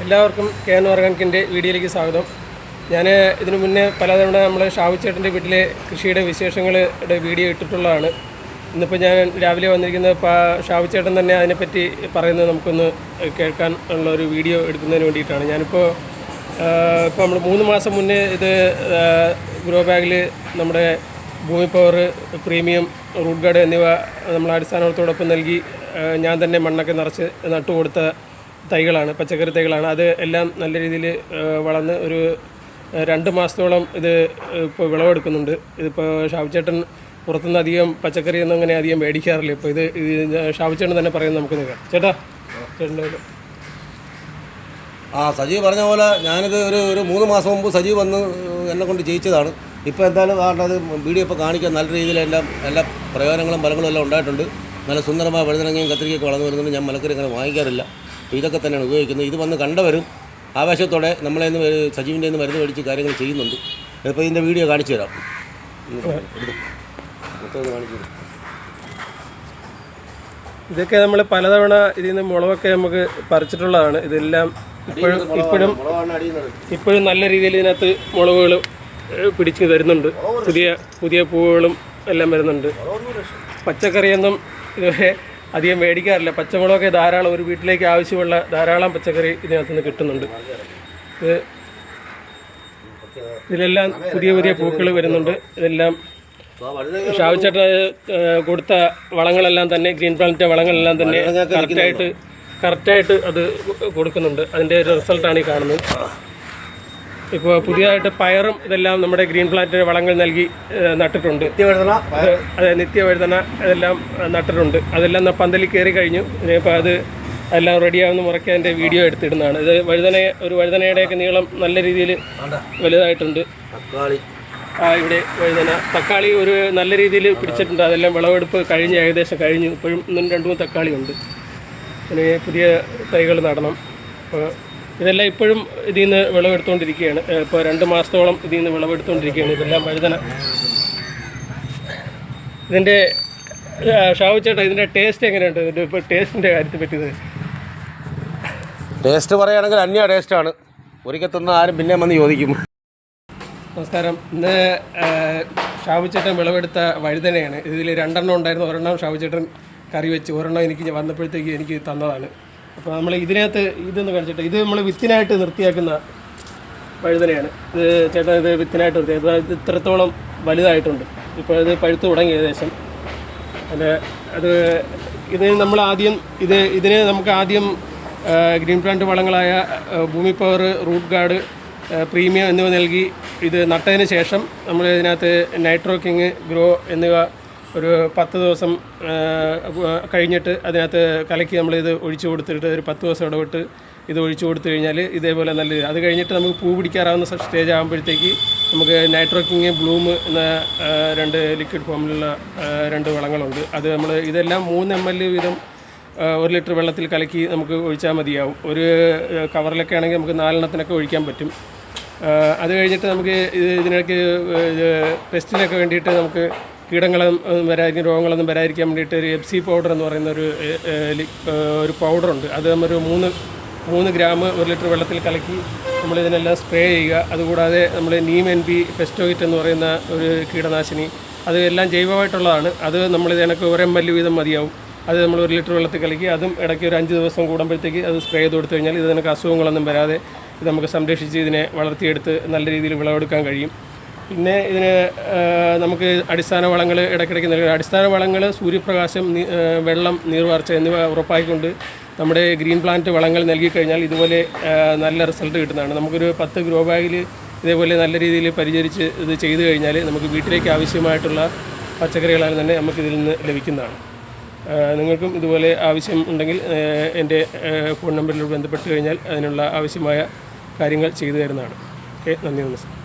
എല്ലാവർക്കും KN ഓർഗാനിക്കിൻ്റെ വീഡിയോയിലേക്ക് സ്വാഗതം. ഞാൻ ഇതിനു മുന്നേ പലതവണ നമ്മൾ ഷാവുച്ചേട്ടൻ്റെ വീട്ടിലെ കൃഷിയുടെ വിശേഷങ്ങളുടെ വീഡിയോ ഇട്ടിട്ടുള്ളതാണ്. ഇന്നിപ്പോൾ ഞാൻ രാവിലെ വന്നിരിക്കുന്നത് ഷാവുച്ചേട്ടൻ തന്നെ അതിനെപ്പറ്റി പറയുന്നത് നമുക്കൊന്ന് കേൾക്കാൻ ഉള്ള ഒരു വീഡിയോ എടുക്കുന്നതിന് വേണ്ടിയിട്ടാണ്. ഞാനിപ്പോൾ നമ്മൾ 3 മാസം മുന്നേ ഇത് ഗ്രോ ബാഗിൽ നമ്മുടെ ഭൂമി പവർ, പ്രീമിയം, റൂട്ട് ഗാർഡ് എന്നിവ നമ്മൾ അടിസ്ഥാനത്തോടൊപ്പം നൽകി ഞാൻ തന്നെ മണ്ണൊക്കെ നിറച്ച് നട്ടുകൊടുത്ത തൈകളാണ്, പച്ചക്കറി തൈകളാണ്. അത് എല്ലാം നല്ല രീതിയിൽ വളർന്ന് ഒരു 2 മാസത്തോളം ഇത് ഇപ്പോൾ വിളവെടുക്കുന്നുണ്ട്. ഇതിപ്പോൾ ഷാവുച്ചേട്ടൻ പുറത്തുനിന്ന് അധികം പച്ചക്കറിയൊന്നും അങ്ങനെ അധികം മേടിക്കാറില്ല. ഇപ്പോൾ ഇത് ഷാവുച്ചേട്ടൻ തന്നെ പറയുന്നത് നമുക്ക് നിൽക്കാം. ചേട്ടൻ്റെ സജീവ് പറഞ്ഞ പോലെ ഞാനിത് ഒരു 3 മാസം മുമ്പ് സജീവ് വന്ന് എന്നെ കൊണ്ട് ചെയ്യിച്ചതാണ്. ഇപ്പോൾ എന്തായാലും അത് വീഡിയോ ഇപ്പോൾ കാണിക്കാൻ നല്ല രീതിയിലെല്ലാം എല്ലാ പ്രയോജനങ്ങളും ഫലങ്ങളും എല്ലാം ഉണ്ടായിട്ടുണ്ട്. നല്ല സുന്ദരമായ വഴുതനങ്ങയും കത്തിരിക്കൊക്കെ വളർന്നു വരുന്നുണ്ട്. ഞാൻ മലക്കറി അങ്ങനെ വാങ്ങിക്കാറില്ല, ഇതൊക്കെ തന്നെയാണ് ഉപയോഗിക്കുന്നത്. ഇത് വന്ന് കണ്ടവരും ആവേശത്തോടെ നമ്മളെ സജീവിൻ്റെ നിന്ന് മരുന്ന് മേടിച്ച് കാര്യങ്ങൾ ചെയ്യുന്നുണ്ട്. ഇപ്പോൾ ഇതിൻ്റെ വീഡിയോ കാണിച്ചു തരാം. ഇതൊക്കെ നമ്മൾ പലതവണ ഇതിൽ നിന്ന് മുളകൊക്കെ നമുക്ക് പറിച്ചിട്ടുള്ളതാണ്. ഇതെല്ലാം ഇപ്പോഴും നല്ല രീതിയിൽ ഇതിനകത്ത് മുളകുകൾ പിടിച്ച് വരുന്നുണ്ട്. പുതിയ പൂവുകളും എല്ലാം വരുന്നുണ്ട്. പച്ചക്കറിയൊന്നും ഇതുവരെ അധികം മേടിക്കാറില്ല. പച്ചമുളകൊക്കെ ധാരാളം, ഒരു വീട്ടിലേക്ക് ആവശ്യമുള്ള ധാരാളം പച്ചക്കറി ഇതിനകത്ത് നിന്ന് കിട്ടുന്നുണ്ട്. ഇതിലെല്ലാം പുതിയ പൂക്കൾ വരുന്നുണ്ട്. ഇതെല്ലാം ഷാവുച്ചേട്ട കൊടുത്ത വളങ്ങളെല്ലാം തന്നെ, ഗ്രീൻ പ്ലാനറ്റ് വളങ്ങളെല്ലാം തന്നെ കറക്റ്റായിട്ട് അത് കൊടുക്കുന്നുണ്ട്. അതിൻ്റെ ഒരു റിസൾട്ടാണ് ഈ കാണുന്നത്. ഇപ്പോൾ പുതിയതായിട്ട് പയറും ഇതെല്ലാം നമ്മുടെ ഗ്രീൻ പ്ലാനറ്റിന് വളങ്ങൾ നൽകി നട്ടിട്ടുണ്ട്. നിത്യവഴുതന ഇതെല്ലാം നട്ടിട്ടുണ്ട്. അതെല്ലാം പന്തലിൽ കയറി കഴിഞ്ഞു. ഇനിയിപ്പോൾ അത് എല്ലാം റെഡിയാവുന്ന മുറയ്ക്ക് അതിൻ്റെ വീഡിയോ എടുത്തിടുന്നതാണ്. ഇത് ഒരു വഴുതനയുടെയൊക്കെ നീളം നല്ല രീതിയിൽ വലുതായിട്ടുണ്ട്. ഇവിടെ തക്കാളി ഒരു നല്ല രീതിയിൽ പിടിച്ചിട്ടുണ്ട്. അതെല്ലാം വിളവെടുപ്പ് ഏകദേശം കഴിഞ്ഞു. ഇപ്പോഴും 2-3 തക്കാളി ഉണ്ട്. പിന്നെ പുതിയ തൈകൾ നടണം. അപ്പോൾ ഇതെല്ലാം ഇപ്പോഴും ഇതിൽ നിന്ന് വിളവെടുത്തുകൊണ്ടിരിക്കുകയാണ്. ഇപ്പോൾ 2 മാസത്തോളം ഇതിൽ നിന്ന് വിളവെടുത്തുകൊണ്ടിരിക്കുകയാണ്. ഇതെല്ലാം വഴുതന. ഇതിൻ്റെ ഷാവുച്ചേട്ടാ, ഇതിൻ്റെ ടേസ്റ്റ് എങ്ങനെയുണ്ട്? ഇപ്പോൾ ടേസ്റ്റിൻ്റെ കാര്യത്തെ പറ്റിയത് ടേസ്റ്റ് പറയുകയാണെങ്കിൽ അന്യ ടേസ്റ്റാണ്. ഒരിക്കൽ തിന്ന ആരും പിന്നെ വന്ന് ചോദിക്കും. നമസ്കാരം. ഇന്ന് ഷാവുച്ചേട്ടൻ വിളവെടുത്ത വഴുതനയാണ്. ഇതിൽ 2 ഉണ്ടായിരുന്നു. ഒരെണ്ണം ഷാവുച്ചേട്ടൻ കറി വെച്ച്, ഒരെണ്ണം എനിക്ക് വന്നപ്പോഴത്തേക്ക് എനിക്ക് തന്നതാണ്. അപ്പോൾ നമ്മൾ ഇതിനകത്ത് ഇതൊന്ന് കാണിച്ചിട്ട്, ഇത് നമ്മൾ വിത്തിനായിട്ട് നിർത്തിയാക്കുന്ന വഴുതനയാണ്. ഇത് ചേട്ടൻ ഇത് വിത്തിനായിട്ട് നിർത്തിയാൽ ഇത് ഇത്രത്തോളം വലുതായിട്ടുണ്ട്. ഇപ്പോൾ ഇത് പഴുത്ത് തുടങ്ങി ഏകദേശം. ഇത് നമ്മൾ ആദ്യം ഇതിന് നമുക്ക് ആദ്യം ഗ്രീൻ പ്ലാന്റ് വളങ്ങളായ ഭൂമി പവർ, റൂട്ട് ഗാർഡ്, പ്രീമിയം എന്നിവ നൽകി ഇത് നട്ടതിന് ശേഷം നമ്മൾ ഇതിനകത്ത് നൈട്രോ കിങ്, ഗ്രോ എന്നിവ ഒരു 10 ദിവസം കഴിഞ്ഞിട്ട് അതിനകത്ത് കലക്കി നമ്മളിത് ഒഴിച്ചു കൊടുത്തിട്ട് ഒരു 10 ദിവസം ഇടവിട്ട് ഇത് ഒഴിച്ചു കൊടുത്തു കഴിഞ്ഞാൽ ഇതേപോലെ നല്ല, അത് കഴിഞ്ഞിട്ട് നമുക്ക് പൂ പിടിക്കാറാവുന്ന സ്റ്റേജ് ആകുമ്പോഴത്തേക്ക് നമുക്ക് നൈട്രോ കിങ്, ബ്ലൂം എന്ന 2 ലിക്വിഡ് ഫോമിലുള്ള 2 വളങ്ങളുണ്ട്. അത് ഇതെല്ലാം 3 ml വീതം 1 ലിറ്റർ വെള്ളത്തിൽ കലക്കി നമുക്ക് ഒഴിച്ചാൽ മതിയാവും. ഒരു കവറിലൊക്കെ ആണെങ്കിൽ നമുക്ക് 4 എണ്ണത്തിനൊക്കെ ഒഴിക്കാൻ പറ്റും. അത് കഴിഞ്ഞിട്ട് നമുക്ക് ഇതിനൊക്കെ പെസ്റ്റിനൊക്കെ വേണ്ടിയിട്ട് നമുക്ക് രോഗങ്ങളൊന്നും വരാതിരിക്കാൻ വേണ്ടിയിട്ട് ഒരു FC പൗഡർ എന്ന് പറയുന്ന ഒരു പൗഡറുണ്ട്. അത് നമ്മളൊരു 3 ഗ്രാം 1 ലിറ്റർ വെള്ളത്തിൽ കലക്കി നമ്മളിതിനെല്ലാം സ്പ്രേ ചെയ്യുക. അതുകൂടാതെ നമ്മൾ നീം NP പെസ്റ്റോയിറ്റ് എന്ന് പറയുന്ന ഒരു കീടനാശിനി, അത് എല്ലാം ജൈവമായിട്ടുള്ളതാണ്. അത് നമ്മളിതിനൊക്കെ 1 ml വീതം മതിയാവും. അത് നമ്മൾ 1 ലിറ്റർ വെള്ളത്തിൽ കലക്കി അതും ഇടയ്ക്ക് ഒരു 5 ദിവസം കൂടുമ്പോഴത്തേക്ക് അത് സ്പ്രേ ചെയ്ത് കൊടുത്തു കഴിഞ്ഞാൽ ഇതിനൊക്കെ അസുഖങ്ങളൊന്നും വരാതെ ഇത് നമുക്ക് സംരക്ഷിച്ച് ഇതിനെ വളർത്തിയെടുത്ത് നല്ല രീതിയിൽ വിളവെടുക്കാൻ കഴിയും. പിന്നെ ഇതിന് നമുക്ക് അടിസ്ഥാന വളങ്ങൾ ഇടയ്ക്കിടയ്ക്ക് നൽകുക. അടിസ്ഥാന വളങ്ങൾ സൂര്യപ്രകാശം, വെള്ളം, നീർവാർച്ച എന്നിവ ഉറപ്പായിക്കൊണ്ട് നമ്മുടെ ഗ്രീൻ പ്ലാന്റ് വളങ്ങൾ നൽകിക്കഴിഞ്ഞാൽ ഇതുപോലെ നല്ല റിസൾട്ട് കിട്ടുന്നതാണ്. നമുക്കൊരു 10 ഗ്രോ ബാഗിൽ ഇതേപോലെ നല്ല രീതിയിൽ പരിചരിച്ച് ഇത് ചെയ്തു കഴിഞ്ഞാൽ നമുക്ക് വീട്ടിലേക്ക് ആവശ്യമായിട്ടുള്ള പച്ചക്കറികളാൽ തന്നെ നമുക്കിതിൽ നിന്ന് ലഭിക്കുന്നതാണ്. നിങ്ങൾക്കും ഇതുപോലെ ആവശ്യം ഉണ്ടെങ്കിൽ എൻ്റെ ഫോൺ നമ്പറിൽ ബന്ധപ്പെട്ട് കഴിഞ്ഞാൽ അതിനുള്ള ആവശ്യമായ കാര്യങ്ങൾ ചെയ്തു തരുന്നതാണ്. ഓക്കെ, നന്ദി, നമസ്കാരം.